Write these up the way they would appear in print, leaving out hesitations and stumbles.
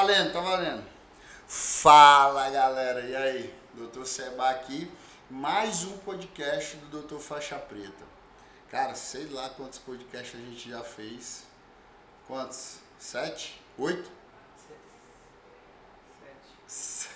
valendo, tá valendo. Fala, galera, e aí? Dr. Seba aqui, mais um podcast do Dr. Faixa Preta. Cara, sei lá quantos podcasts a gente já fez. Quantos? 7? 8? 7.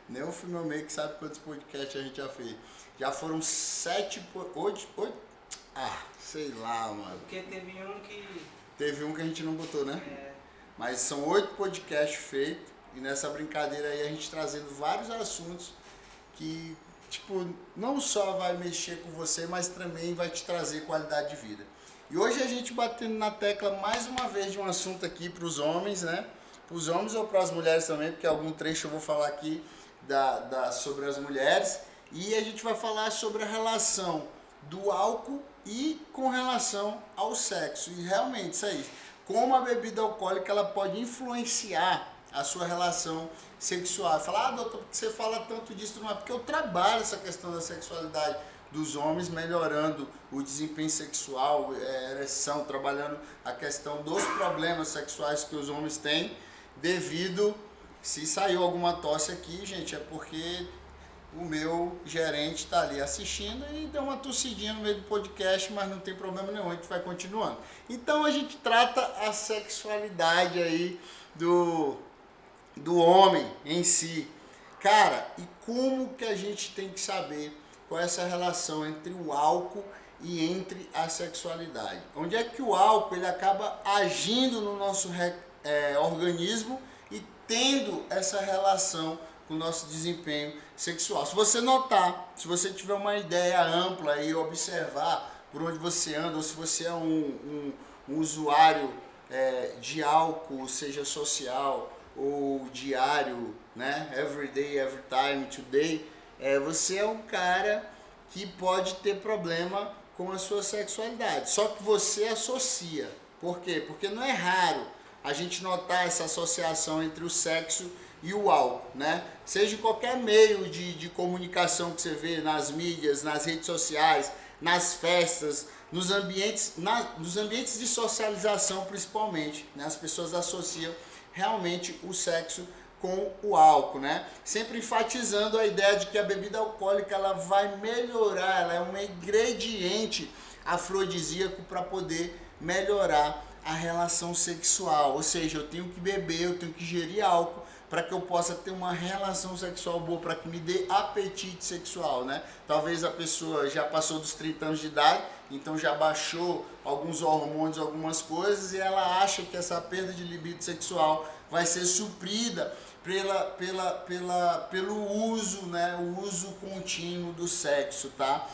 Nem o filme meio que sabe quantos podcasts a gente já fez. Já foram 7, 8? Ah, sei lá, mano. Porque teve um que... Teve um que a gente não botou, né? É. Mas são 8 podcasts feitos e nessa brincadeira aí a gente trazendo vários assuntos que, tipo, não só vai mexer com você, mas também vai te trazer qualidade de vida. E hoje a gente batendo na tecla mais uma vez de um assunto aqui para os homens, né? Para os homens ou para as mulheres também, porque algum trecho eu vou falar aqui sobre as mulheres. E a gente vai falar sobre a relação do álcool e com relação ao sexo. E realmente, isso aí, como a bebida alcoólica ela pode influenciar a sua relação sexual. Falar, doutor, por que você fala tanto disso? Não é porque eu trabalho essa questão da sexualidade dos homens, melhorando o desempenho sexual, ereção, trabalhando a questão dos problemas sexuais que os homens têm, devido, se saiu alguma tosse aqui, gente, é porque o meu gerente está ali assistindo e deu uma tossidinha no meio do podcast, mas não tem problema nenhum, a gente vai continuando. Então a gente trata a sexualidade aí do homem em si. Cara, e como que a gente tem que saber qual é essa relação entre o álcool e entre a sexualidade? Onde é que o álcool ele acaba agindo no nosso organismo e tendo essa relação com o nosso desempenho sexual? Se você notar, se você tiver uma ideia ampla e observar por onde você anda, ou se você é um usuário de álcool, seja social ou diário, né? Every day, every time, today, você é um cara que pode ter problema com a sua sexualidade. Só que você associa. Por quê? Porque não é raro a gente notar essa associação entre o sexo e o álcool, né? Seja em qualquer meio de comunicação que você vê nas mídias, nas redes sociais, nas festas, nos ambientes de socialização principalmente, né? As pessoas associam realmente o sexo com o álcool, né? Sempre enfatizando a ideia de que a bebida alcoólica ela vai melhorar, ela é um ingrediente afrodisíaco para poder melhorar a relação sexual. Ou seja, eu tenho que beber, eu tenho que ingerir álcool para que eu possa ter uma relação sexual boa, para que me dê apetite sexual, né? Talvez a pessoa já passou dos 30 anos de idade, então já baixou alguns hormônios, algumas coisas, e ela acha que essa perda de libido sexual vai ser suprida pelo uso, né? O uso contínuo do sexo, tá?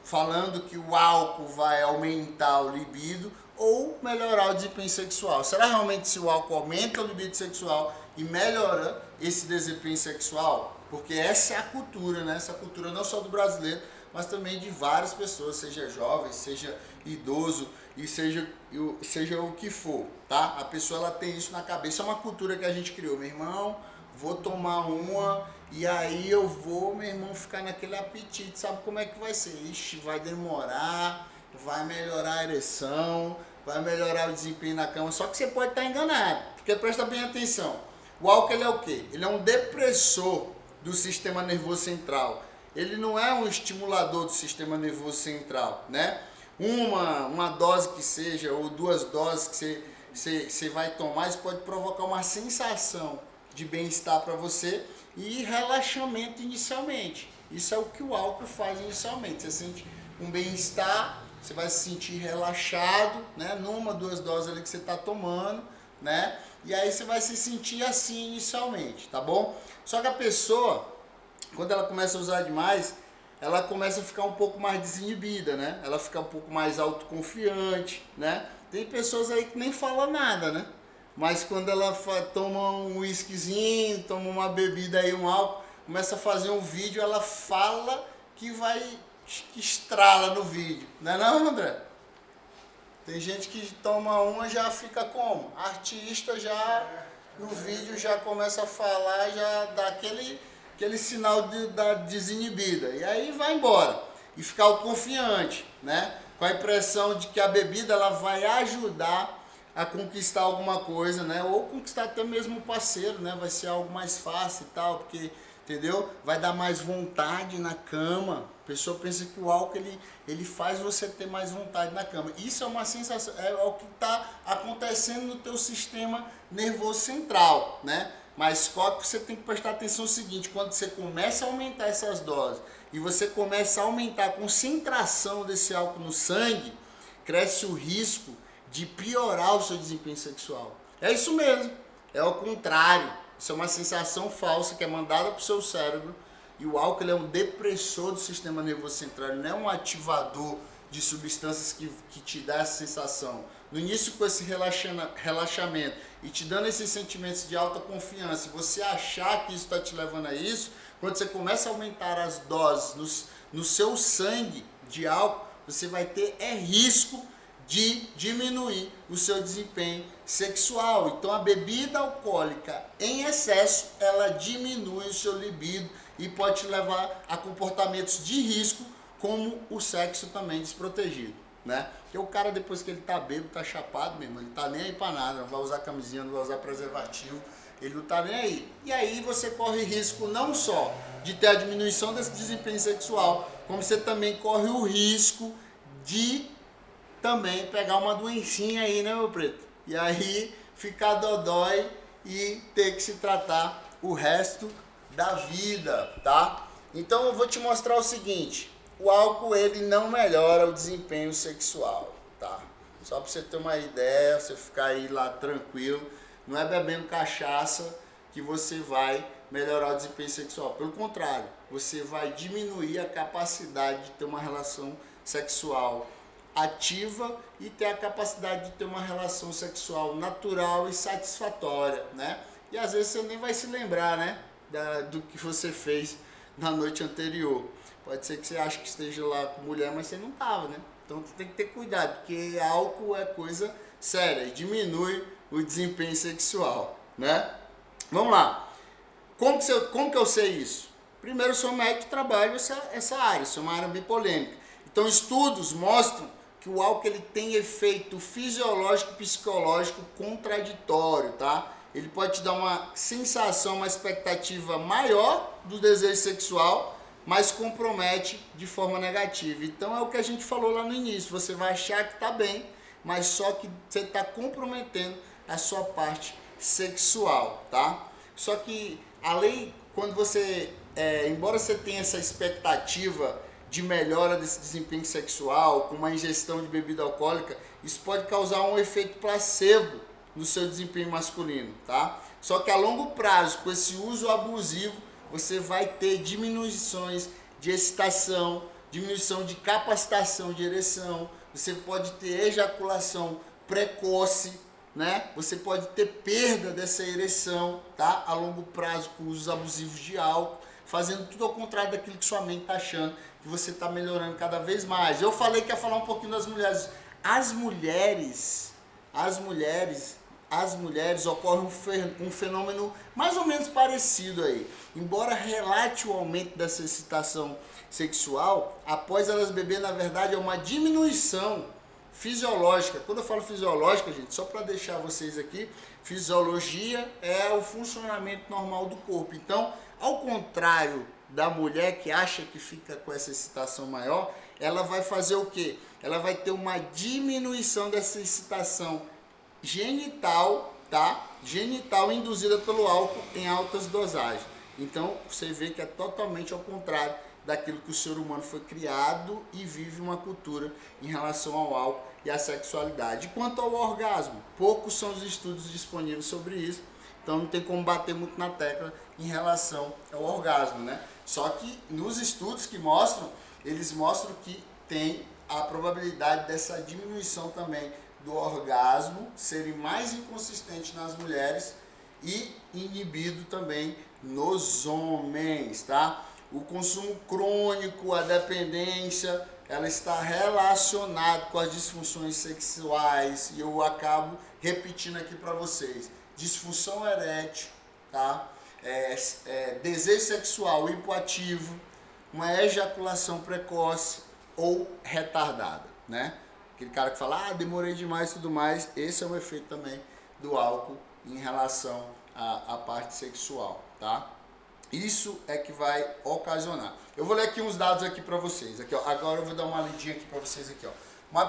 Falando que o álcool vai aumentar o libido ou melhorar o desempenho sexual. Será realmente se o álcool aumenta o libido sexual e melhora esse desempenho sexual? Porque essa é a cultura, né? Essa cultura não só do brasileiro, mas também de várias pessoas, seja jovem, seja idoso e seja o que for, tá? A pessoa ela tem isso na cabeça, é uma cultura que a gente criou. Meu irmão, vou tomar uma e aí eu vou, meu irmão, ficar naquele apetite. Sabe como é que vai ser? Ixi, vai demorar, vai melhorar a ereção, vai melhorar o desempenho na cama. Só que você pode estar enganado, porque presta bem atenção. O álcool ele é o quê? Ele é um depressor do sistema nervoso central. Ele não é um estimulador do sistema nervoso central, né? Uma dose que seja, ou 2 doses que você vai tomar, isso pode provocar uma sensação de bem-estar para você e relaxamento inicialmente. Isso é o que o álcool faz inicialmente. Você sente um bem-estar, você vai se sentir relaxado, né? 1, 2 doses ali que você está tomando, né? E aí você vai se sentir assim inicialmente, tá bom? Só que a pessoa, quando ela começa a usar demais, ela começa a ficar um pouco mais desinibida, né? Ela fica um pouco mais autoconfiante, né? Tem pessoas aí que nem falam nada, né? Mas quando ela toma um whiskyzinho, toma uma bebida aí, um álcool, começa a fazer um vídeo, ela fala que estrala no vídeo. Não é não, André? Tem gente que toma uma já fica como? Artista já, no vídeo já começa a falar, já dá aquele sinal da desinibida. E aí vai embora. E ficar confiante, né? Com a impressão de que a bebida ela vai ajudar a conquistar alguma coisa, né? Ou conquistar até mesmo o parceiro, né? Vai ser algo mais fácil e tal, porque, entendeu? Vai dar mais vontade na cama. A pessoa pensa que o álcool ele faz você ter mais vontade na cama. Isso é uma sensação, é o que está acontecendo no teu sistema nervoso central, né? Mas qual que você tem que prestar atenção é o seguinte, quando você começa a aumentar essas doses e você começa a aumentar a concentração desse álcool no sangue, cresce o risco de piorar o seu desempenho sexual. É isso mesmo, é ao contrário. Isso é uma sensação falsa que é mandada para o seu cérebro, e o álcool é um depressor do sistema nervoso central, não é um ativador de substâncias que te dá essa sensação. No início, com esse relaxamento e te dando esses sentimentos de alta confiança, e você achar que isso está te levando a isso, quando você começa a aumentar as doses no seu sangue de álcool, você vai ter risco de diminuir o seu desempenho sexual. Então a bebida alcoólica em excesso, ela diminui o seu libido e pode te levar a comportamentos de risco, como o sexo também desprotegido, né? Porque o cara, depois que ele tá bêbado, tá chapado mesmo, ele tá nem aí pra nada, não vai usar camisinha, não vai usar preservativo, ele não tá nem aí. E aí você corre risco não só de ter a diminuição desse desempenho sexual, como você também corre o risco de também pegar uma doencinha aí, né, meu preto? E aí ficar dodói e ter que se tratar o resto da vida, tá? Então eu vou te mostrar o seguinte, o álcool ele não melhora o desempenho sexual, tá? Só pra você ter uma ideia, você ficar aí lá tranquilo, não é bebendo cachaça que você vai melhorar o desempenho sexual. Pelo contrário, você vai diminuir a capacidade de ter uma relação sexual ativa e ter a capacidade de ter uma relação sexual natural e satisfatória, né? E às vezes você nem vai se lembrar, né, do que você fez na noite anterior. Pode ser que você ache que esteja lá com mulher, mas você não estava, né? Então você tem que ter cuidado, porque álcool é coisa séria e diminui o desempenho sexual, né? Vamos lá. Como que eu sei isso? Primeiro, eu sou médico e trabalho essa área, isso é uma área bem polêmica. Então estudos mostram que o álcool ele tem efeito fisiológico e psicológico contraditório, tá? Ele pode te dar uma sensação, uma expectativa maior do desejo sexual, mas compromete de forma negativa. Então é o que a gente falou lá no início, você vai achar que está bem, mas só que você está comprometendo a sua parte sexual, tá? Só que além, quando você, embora você tenha essa expectativa de melhora desse desempenho sexual, com uma ingestão de bebida alcoólica, isso pode causar um efeito placebo no seu desempenho masculino, tá? Só que a longo prazo, com esse uso abusivo, você vai ter diminuições de excitação, diminuição de capacitação de ereção, você pode ter ejaculação precoce, né? Você pode ter perda dessa ereção, tá? A longo prazo com usos abusivos de álcool, fazendo tudo ao contrário daquilo que sua mente está achando, que você está melhorando cada vez mais. Eu falei que ia falar um pouquinho das mulheres. As mulheres ocorre um fenômeno mais ou menos parecido aí. Embora relate o aumento dessa excitação sexual, após elas beber, na verdade, é uma diminuição fisiológica. Quando eu falo fisiológica, gente, só para deixar vocês aqui, fisiologia é o funcionamento normal do corpo. Então, ao contrário da mulher que acha que fica com essa excitação maior, ela vai fazer o quê? Ela vai ter uma diminuição dessa excitação genital, tá? Genital induzida pelo álcool em altas dosagens. Então, você vê que é totalmente ao contrário daquilo que o ser humano foi criado e vive uma cultura em relação ao álcool e à sexualidade. Quanto ao orgasmo, poucos são os estudos disponíveis sobre isso, então não tem como bater muito na tecla em relação ao orgasmo, né? Só que nos estudos que mostram, eles mostram que tem a probabilidade dessa diminuição também do orgasmo serem mais inconsistentes nas mulheres e inibido também nos homens, tá? O consumo crônico, a dependência, ela está relacionada com as disfunções sexuais, e eu acabo repetindo aqui para vocês: disfunção erétil, tá? Desejo sexual hipoativo, uma ejaculação precoce ou retardada, né? Aquele cara que fala, demorei demais e tudo mais, esse é um efeito também do álcool em relação à parte sexual, tá? Isso é que vai ocasionar. Eu vou ler aqui uns dados aqui para vocês. Aqui, ó. Agora eu vou dar uma lidinha aqui para vocês aqui, ó. Uma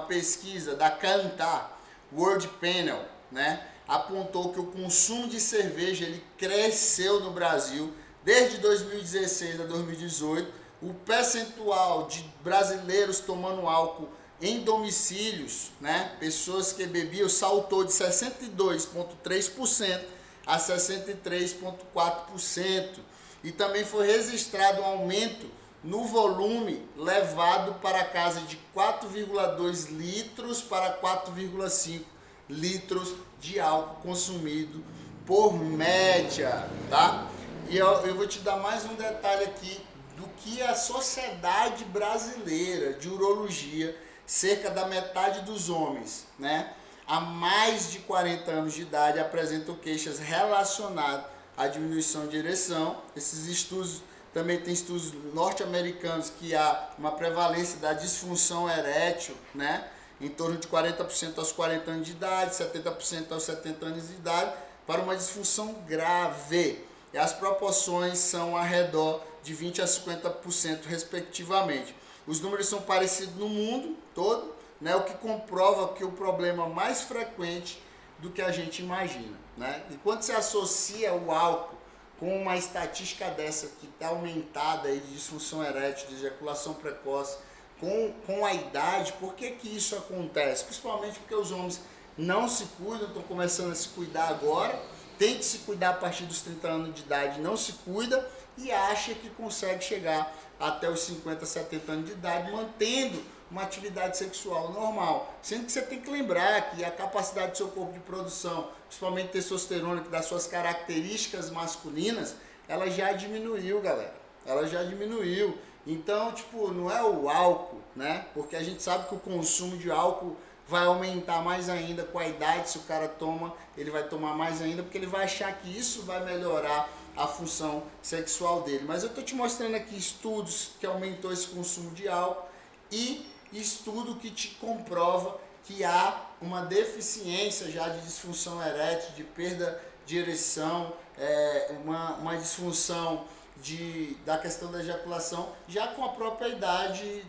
pesquisa da Kantar World Panel, né, apontou que o consumo de cerveja ele cresceu no Brasil desde 2016 a 2018. O percentual de brasileiros tomando álcool em domicílios, né, pessoas que bebiam, saltou de 62,3% a 63,4%. E também foi registrado um aumento no volume levado para casa de 4,2 litros para 4,5 litros de álcool consumido por média, tá? E eu vou te dar mais um detalhe aqui do que a Sociedade Brasileira de Urologia, cerca da metade dos homens, né, há mais de 40 anos de idade apresentam queixas relacionadas à diminuição de ereção. Esses estudos também tem estudos norte-americanos que há uma prevalência da disfunção erétil, né, em torno de 40% aos 40 anos de idade, 70% aos 70 anos de idade, para uma disfunção grave. E as proporções são ao redor de 20% a 50% respectivamente. Os números são parecidos no mundo todo, né, o que comprova que o problema mais frequente do que a gente imagina, né? E quando você associa o álcool com uma estatística dessa que está aumentada aí de disfunção erétil, de ejaculação precoce, com a idade, por que que isso acontece? Principalmente porque os homens não se cuidam, estão começando a se cuidar agora, tem que se cuidar a partir dos 30 anos de idade, não se cuida e acha que consegue chegar até os 50, 70 anos de idade, mantendo uma atividade sexual normal. Sendo que você tem que lembrar que a capacidade do seu corpo de produção, principalmente testosterona, que das suas características masculinas, ela já diminuiu, galera. Ela já diminuiu. Então, tipo, não é o álcool, né? Porque a gente sabe que o consumo de álcool vai aumentar mais ainda com a idade. Se o cara toma, ele vai tomar mais ainda, porque ele vai achar que isso vai melhorar a função sexual dele. Mas eu tô te mostrando aqui estudos que aumentou esse consumo de álcool e estudo que te comprova que há uma deficiência já de disfunção erétil, de perda de ereção, uma disfunção da questão da ejaculação, já com a própria idade e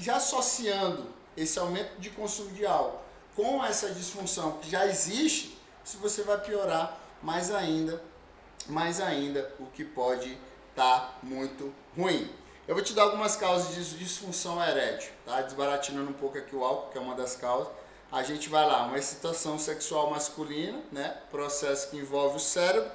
já associando esse aumento de consumo de álcool com essa disfunção que já existe, se você vai piorar mais ainda, o que pode estar muito ruim. Eu vou te dar algumas causas de disfunção erétil, tá? Desbaratinando um pouco aqui o álcool, que é uma das causas. A gente vai lá, uma excitação sexual masculina, né? Processo que envolve o cérebro.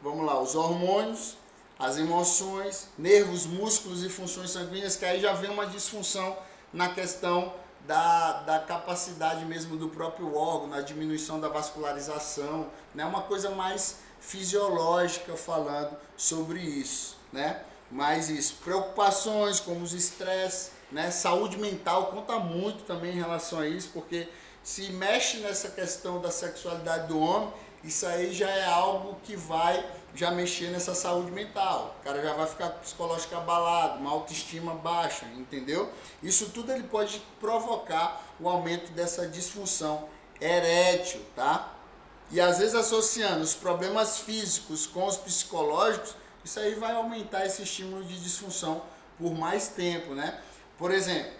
Vamos lá, os hormônios, as emoções, nervos, músculos e funções sanguíneas, que aí já vem uma disfunção na questão da capacidade mesmo do próprio órgão, na diminuição da vascularização, né? Uma coisa mais fisiológica falando sobre isso, né? Mas isso, preocupações como os estresses, né? Saúde mental conta muito também em relação a isso, porque se mexe nessa questão da sexualidade do homem, isso aí já é algo que vai já mexer nessa saúde mental. O cara já vai ficar psicológico abalado, uma autoestima baixa, entendeu? Isso tudo ele pode provocar o aumento dessa disfunção erétil, tá? E às vezes associando os problemas físicos com os psicológicos, isso aí vai aumentar esse estímulo de disfunção por mais tempo, né? Por exemplo,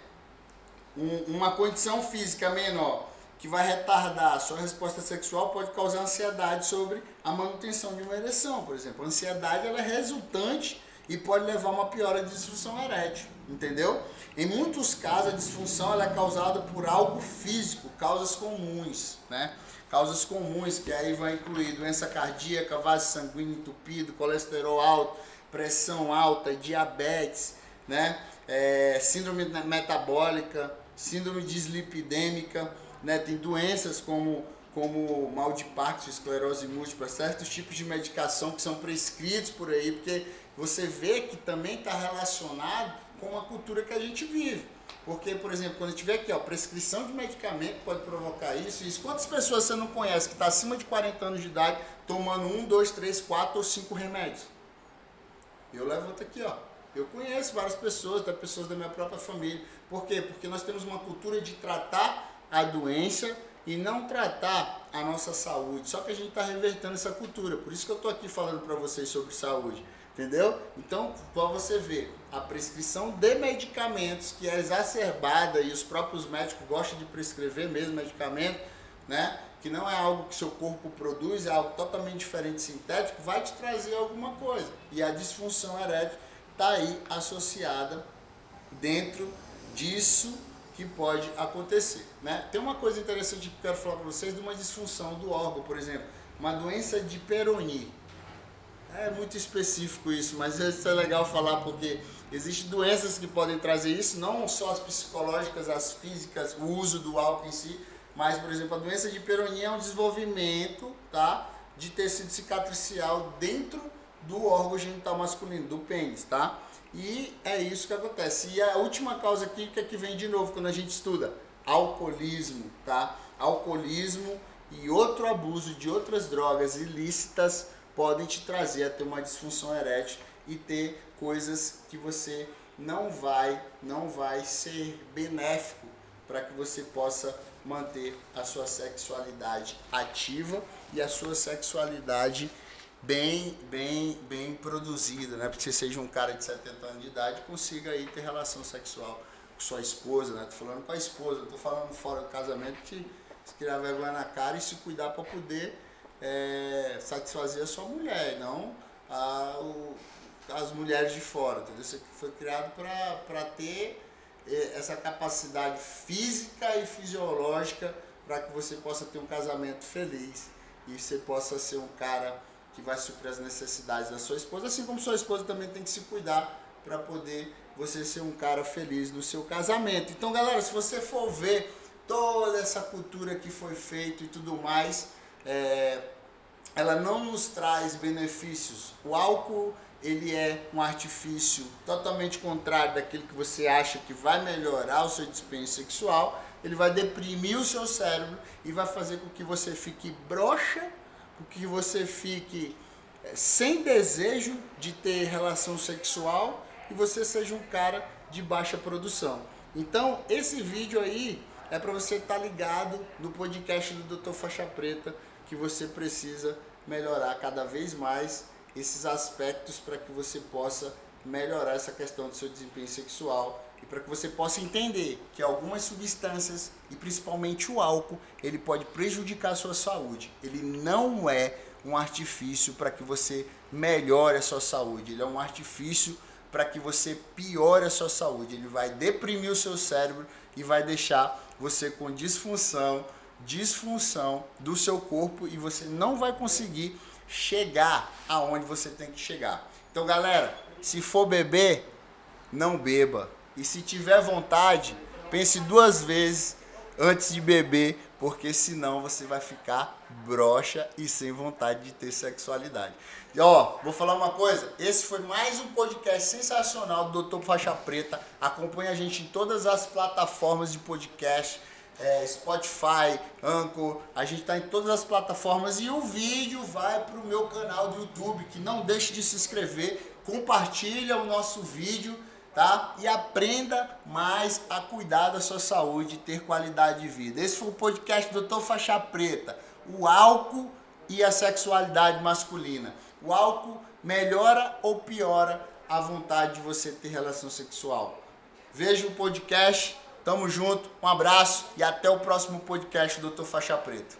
uma condição física menor que vai retardar a sua resposta sexual pode causar ansiedade sobre a manutenção de uma ereção, por exemplo. A ansiedade ela é resultante e pode levar a uma piora de disfunção erétil, entendeu? Em muitos casos a disfunção ela é causada por algo físico, causas comuns, né? Causas comuns que aí vai incluir doença cardíaca, vaso sanguíneo entupido, colesterol alto, pressão alta, diabetes, né? Síndrome metabólica, síndrome dislipidêmica, né? Tem doenças como mal de Parkinson, esclerose múltipla, certos tipos de medicação que são prescritos por aí, porque você vê que também está relacionado com a cultura que a gente vive. Porque, por exemplo, quando tiver aqui, ó, prescrição de medicamento pode provocar isso. Quantas pessoas você não conhece que está acima de 40 anos de idade tomando 1, 2, 3, 4 ou 5 remédios? Eu levanto aqui, ó. Eu conheço várias pessoas, até pessoas da minha própria família, Por quê? Porque nós temos uma cultura de tratar a doença e não tratar a nossa saúde. Só que a gente está revertendo essa cultura. Por isso que eu estou aqui falando para vocês sobre saúde. Entendeu? Então, para você ver, a prescrição de medicamentos que é exacerbada e os próprios médicos gostam de prescrever mesmo medicamento, né? Que não é algo que seu corpo produz, é algo totalmente diferente sintético, vai te trazer alguma coisa. E a disfunção erétil está aí associada dentro disso que pode acontecer, né? Tem uma coisa interessante que eu quero falar para vocês de uma disfunção do órgão, por exemplo, uma doença de Peyronie. É muito específico isso, mas isso é legal falar porque existem doenças que podem trazer isso, não só as psicológicas, as físicas, o uso do álcool em si, mas, por exemplo, a doença de Peyronie é um desenvolvimento, tá, de tecido cicatricial dentro do órgão genital masculino, do pênis, tá? E é isso que acontece. E a última causa aqui, que aqui vem de novo quando a gente estuda, alcoolismo, tá? Alcoolismo e outro abuso de outras drogas ilícitas podem te trazer a ter uma disfunção erétil e ter coisas que você não vai ser benéfico para que você possa manter a sua sexualidade ativa e a sua sexualidade bem produzida, né? Para que você seja um cara de 70 anos de idade e consiga aí ter relação sexual com sua esposa, né? Tô falando com a esposa, tô falando fora do casamento que se criar vergonha na cara e se cuidar para poder satisfazer a sua mulher, não as mulheres de fora, entendeu? Você foi criado para ter essa capacidade física e fisiológica para que você possa ter um casamento feliz e você possa ser um cara que vai suprir as necessidades da sua esposa, assim como sua esposa também tem que se cuidar para poder você ser um cara feliz no seu casamento. Então, galera, se você for ver toda essa cultura que foi feita e tudo mais, ela não nos traz benefícios. O álcool, ele é um artifício totalmente contrário daquilo que você acha que vai melhorar o seu desempenho sexual. Ele vai deprimir o seu cérebro e vai fazer com que você fique broxa, com que você fique sem desejo de ter relação sexual e você seja um cara de baixa produção. Então, esse vídeo aí é para você estar ligado no podcast do Dr. Faixa Preta, que você precisa melhorar cada vez mais esses aspectos para que você possa melhorar essa questão do seu desempenho sexual e para que você possa entender que algumas substâncias, e principalmente o álcool, ele pode prejudicar a sua saúde. Ele não é um artifício para que você melhore a sua saúde, ele é um artifício para que você piore a sua saúde. Ele vai deprimir o seu cérebro e vai deixar você com disfunção do seu corpo e você não vai conseguir chegar aonde você tem que chegar. Então, galera, se for beber, não beba. E se tiver vontade, pense 2 vezes antes de beber, porque senão você vai ficar broxa e sem vontade de ter sexualidade. E ó, vou falar uma coisa, esse foi mais um podcast sensacional do Dr. Faixa Preta. Acompanhe a gente em todas as plataformas de podcast, Spotify, Anchor, a gente está em todas as plataformas e o vídeo vai para o meu canal do YouTube, que não deixe de se inscrever, compartilha o nosso vídeo, tá? E aprenda mais a cuidar da sua saúde e ter qualidade de vida. Esse foi o podcast do Dr. Faixa Preta, o álcool e a sexualidade masculina. O álcool melhora ou piora a vontade de você ter relação sexual? Veja o podcast. Tamo junto, um abraço e até o próximo podcast do Dr. Faixa Preta.